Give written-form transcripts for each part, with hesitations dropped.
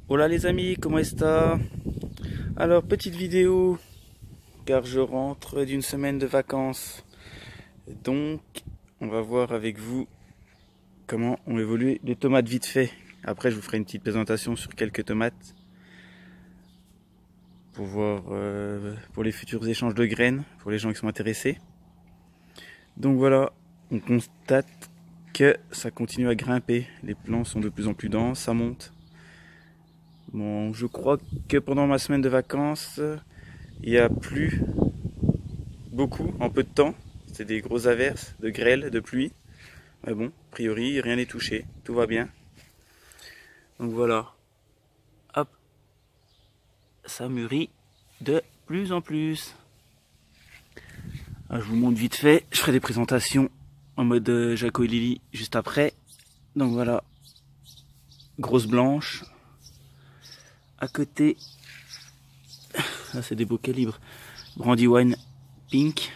Hola les amis, comment est-ce? Alors petite vidéo car je rentre d'une semaine de vacances. Donc on va voir avec vous comment ont évolué les tomates vite fait. Après je vous ferai une petite présentation sur quelques tomates pour voir pour les futurs échanges de graines pour les gens qui sont intéressés. Donc voilà, on constate que ça continue à grimper. Les plants sont de plus en plus denses, ça monte. Bon, je crois que pendant ma semaine de vacances, il y a plu beaucoup en peu de temps. C'est des grosses averses, de grêle, de pluie. Mais bon, a priori, rien n'est touché. Tout va bien. Donc voilà. Hop. Ça mûrit de plus en plus. Alors, je vous montre vite fait. Je ferai des présentations en mode Jaco et Lily juste après. Donc voilà. Grosse blanche. À côté. Là, c'est des beaux calibres. Brandywine Pink.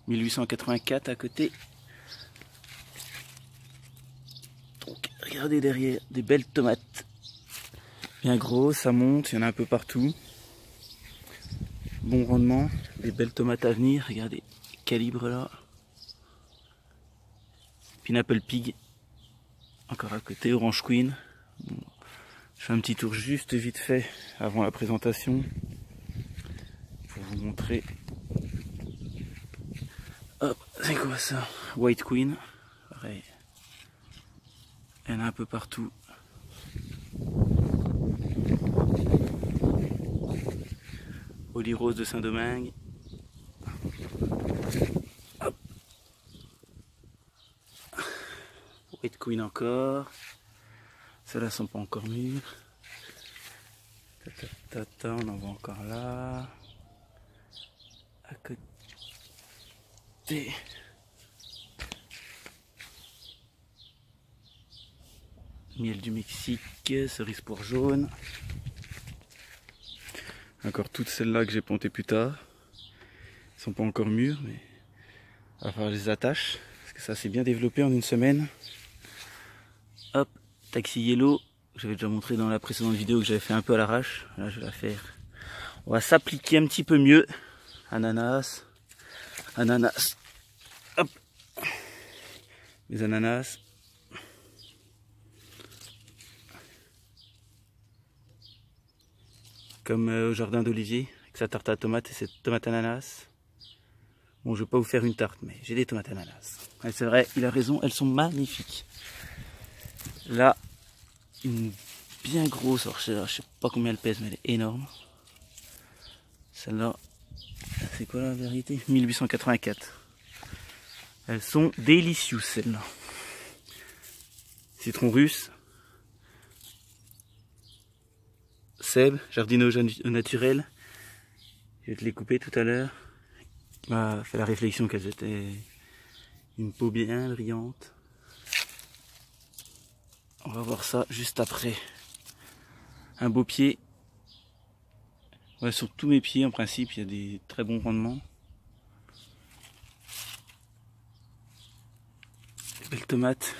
1884 à côté. Donc, regardez derrière, des belles tomates. Bien gros, ça monte, il y en a un peu partout. Bon rendement, des belles tomates à venir. Regardez, calibre là. Pineapple Pig. Encore à côté, Orange Queen. Bon, je fais un petit tour juste vite fait avant la présentation. Pour vous montrer. Hop, c'est quoi ça? White Queen. Pareil. Il y en a un peu partout. Holy Rose de Saint-Domingue. Hop. White Queen encore. Celles-là sont pas encore mûres. On en voit encore là. À côté. Miel du Mexique, cerise poire jaune. Encore toutes celles-là que j'ai plantées plus tard. Elles sont pas encore mûres, mais il va falloir que je les attache. Parce que ça s'est bien développé en une semaine. Hop, Taxi Yellow. J'avais déjà montré dans la précédente vidéo que j'avais fait un peu à l'arrache. Là, je vais la faire. On va s'appliquer un petit peu mieux. Ananas. Ananas. Hop. Les ananas. Comme au jardin d'Olivier, avec sa tarte à tomates et cette tomate ananas. Bon, je vais pas vous faire une tarte, mais j'ai des tomates ananas. Ouais, c'est vrai, il a raison, elles sont magnifiques. Là, une bien grosse, alors je sais pas combien elle pèse, mais elle est énorme. Celle-là, c'est quoi la vérité? 1884. Elles sont délicieuses, celles-là. Citron russe. Seb, jardinage au naturel. Je vais te les couper tout à l'heure. Il m'a fait la réflexion qu'elles étaient une peau bien brillante. On va voir ça juste après. Un beau pied. Ouais, sur tous mes pieds, en principe, il y a des très bons rendements. Des belles tomates.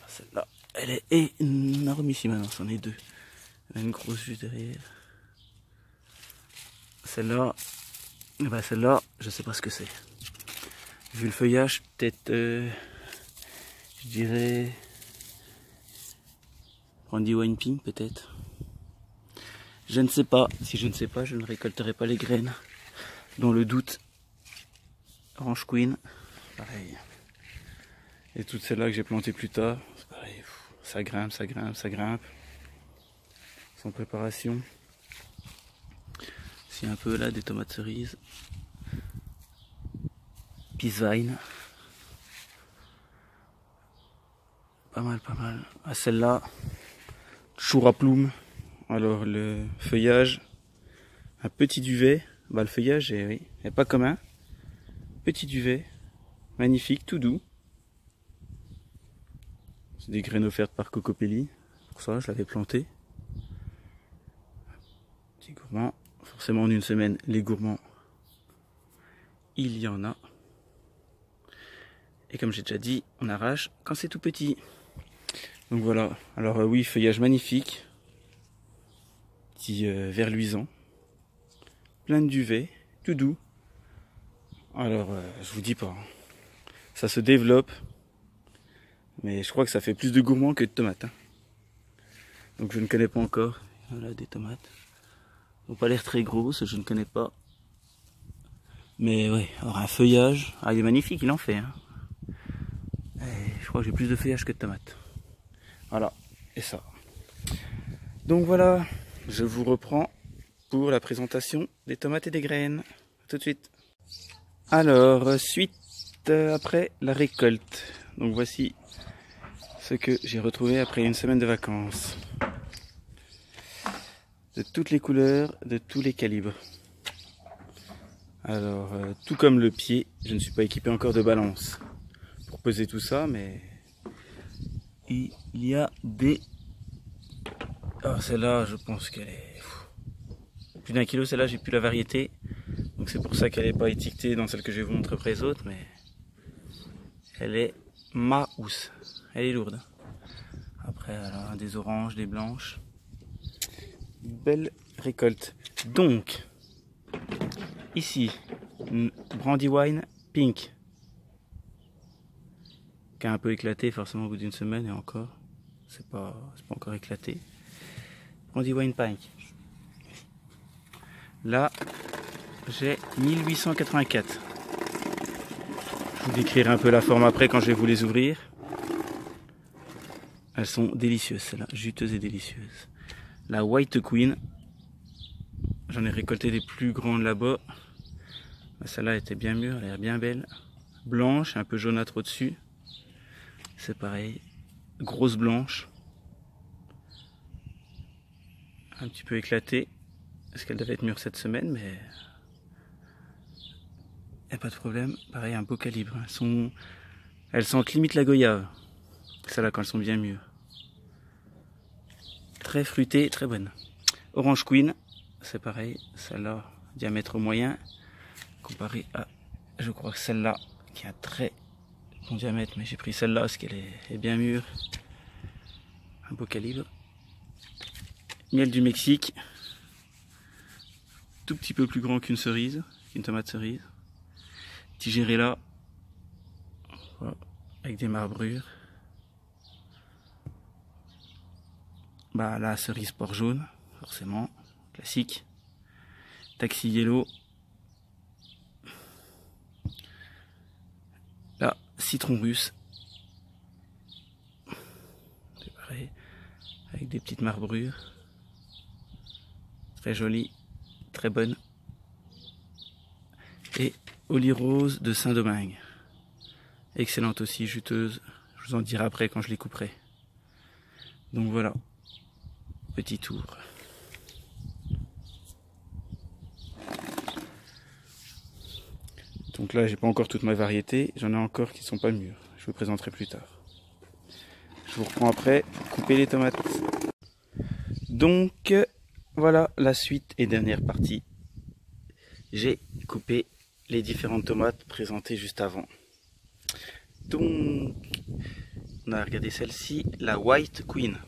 Celle-là, elle est énormissime. Non, c'en est deux. Elle a une grosse juste derrière. Celle-là, bah celle-là, je sais pas ce que c'est. Vu le feuillage, peut-être, je dirais, Brandywine Pink, peut-être. Je ne sais pas. Si je ne sais pas, je ne récolterai pas les graines. Dans le doute, Orange Queen, pareil. Et toutes celles-là que j'ai plantées plus tard, c'est pareil. Ça grimpe, ça grimpe, ça grimpe. Sans préparation. C'est un peu là des tomates cerises. Peacevine. Pas mal, pas mal. Ah, celle-là, chour à plume. Alors le feuillage, un petit duvet. Bah le feuillage est, oui, est pas commun. Petit duvet, magnifique, tout doux. C'est des graines offertes par Cocopelli. Pour ça, je l'avais planté. Petit gourmand. Forcément en une semaine, les gourmands, il y en a. Et comme j'ai déjà dit, on arrache quand c'est tout petit. Donc voilà, alors oui, feuillage magnifique, petit vert luisant, plein de duvet, tout doux. Alors je vous dis pas, hein. Ça se développe, mais je crois que ça fait plus de gourmand que de tomates, hein. Donc je ne connais pas encore. Voilà des tomates, elles n'ont pas l'air très grosses, je ne connais pas. Mais ouais, alors un feuillage, ah il est magnifique, il en fait, hein. Et je crois que j'ai plus de feuillage que de tomates. Voilà, et ça. Donc voilà, je vous reprends pour la présentation des tomates et des graines. A tout de suite. Alors, suite après la récolte. Donc voici ce que j'ai retrouvé après une semaine de vacances. De toutes les couleurs, de tous les calibres. Alors, tout comme le pied, je ne suis pas équipé encore de balance pour peser tout ça, mais il y a des... Ah, celle-là, je pense qu'elle est... Plus d'1 kilo, celle-là, j'ai plus la variété. Donc c'est pour ça qu'elle n'est pas étiquetée dans celle que je vais vous montrer après les autres, mais... Elle est mahousse. Elle est lourde. Après, alors, des oranges, des blanches. Belle récolte. Donc, ici, une Brandywine Pink. Qui a un peu éclaté, forcément, au bout d'une semaine, et encore. C'est pas encore éclaté. Brandywine Pink. Là, j'ai 1884. Je vous décrirai un peu la forme après quand je vais vous les ouvrir. Elles sont délicieuses, celles-là, juteuses et délicieuses. La White Queen, j'en ai récolté des plus grandes là-bas. Celle-là était bien mûre, elle a l'air bien belle. Blanche, un peu jaunâtre au-dessus. C'est pareil, grosse blanche. Un petit peu éclatée. Est-ce qu'elle devait être mûre cette semaine, mais... Il n'y a pas de problème. Pareil, un beau calibre. Elles sentent limite la goyave. Celles-là, quand elles sont bien mûres. Très fruitée, très bonne. Orange Queen, c'est pareil. Celle-là, diamètre moyen. Comparé à, je crois que celle-là, qui a très bon diamètre. Mais j'ai pris celle-là parce qu'elle est bien mûre. Un beau calibre. Miel du Mexique. Tout petit peu plus grand qu'une cerise, qu'une tomate cerise. Tigérella, voilà, avec des marbrures. Bah la cerise port jaune, forcément, classique. Taxi yellow. Là, citron russe. C'est pareil, avec des petites marbrures. Très jolie, très bonne. Et Oli Rose de Saint-Domingue. Excellente aussi, juteuse. Je vous en dirai après quand je les couperai. Donc voilà, petit tour. Donc là, j'ai pas encore toute ma variété. J'en ai encore qui sont pas mûres. Je vous présenterai plus tard. Je vous reprends après pour couper les tomates. Donc voilà la suite et dernière partie. J'ai coupé les différentes tomates présentées juste avant. Donc, on a regardé celle-ci, la White Queen.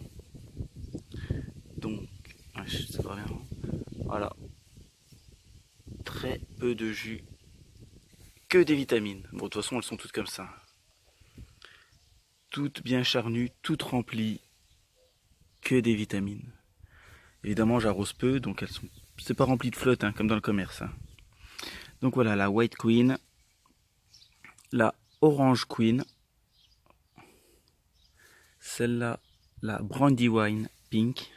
Donc, ça va bien. Voilà. Très peu de jus. Que des vitamines. Bon, de toute façon, elles sont toutes comme ça. Toutes bien charnues, toutes remplies. Que des vitamines. Évidemment, j'arrose peu, donc elles sont... C'est pas rempli de flotte, hein, comme dans le commerce. Hein. Donc voilà, la White Queen. La Orange Queen. Celle-là, la Brandywine Pink.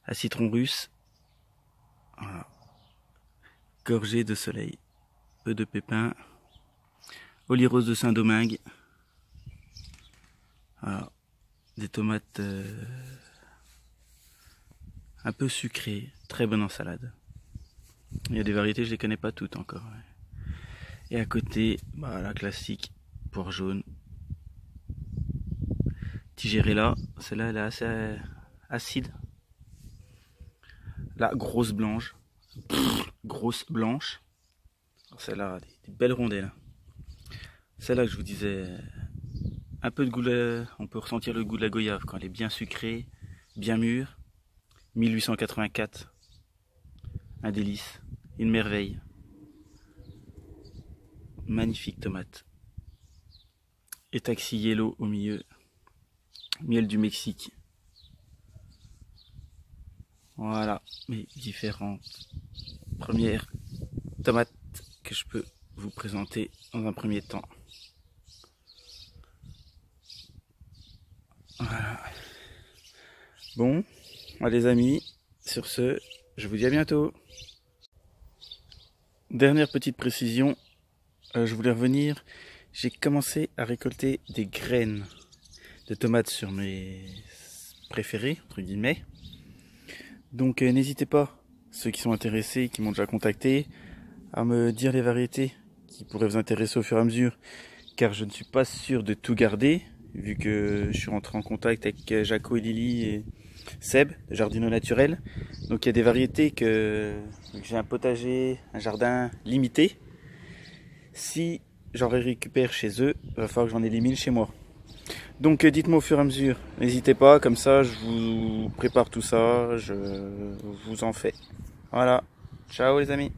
La citron russe. Voilà. Gorgée de soleil. Peu de pépins. Oli Rose de Saint-Domingue. Voilà. Des tomates un peu sucrées. Très bonne en salade. Il y a des variétés, je les connais pas toutes encore. Ouais. Et à côté, bah, la classique, poire jaune. Tigérella, celle-là elle est assez acide. La grosse blanche. Grosse blanche. Celle-là, des belles rondelles. Celle-là que je vous disais un peu de goût, on peut ressentir le goût de la goyave quand elle est bien sucrée, bien mûre. 1884, un délice, une merveille. Magnifique tomate. Et Taxi Yellow au milieu. Miel du Mexique. Voilà mes différentes premières tomates que je peux vous présenter dans un premier temps. Voilà. Bon, les amis, sur ce, je vous dis à bientôt. Dernière petite précision, je voulais revenir, j'ai commencé à récolter des graines de tomates sur mes préférés, entre guillemets. Donc n'hésitez pas, ceux qui sont intéressés, qui m'ont déjà contacté, à me dire les variétés qui pourraient vous intéresser au fur et à mesure, car je ne suis pas sûr de tout garder, vu que je suis rentré en contact avec Jaco et Lily et Seb, de Jardino Naturel. Donc il y a des variétés que j'ai un potager, un jardin limité. Si j'en récupère chez eux, il va falloir que j'en élimine chez moi. Donc dites-moi au fur et à mesure, n'hésitez pas, comme ça je vous prépare tout ça, je vous en fais. Voilà, ciao les amis.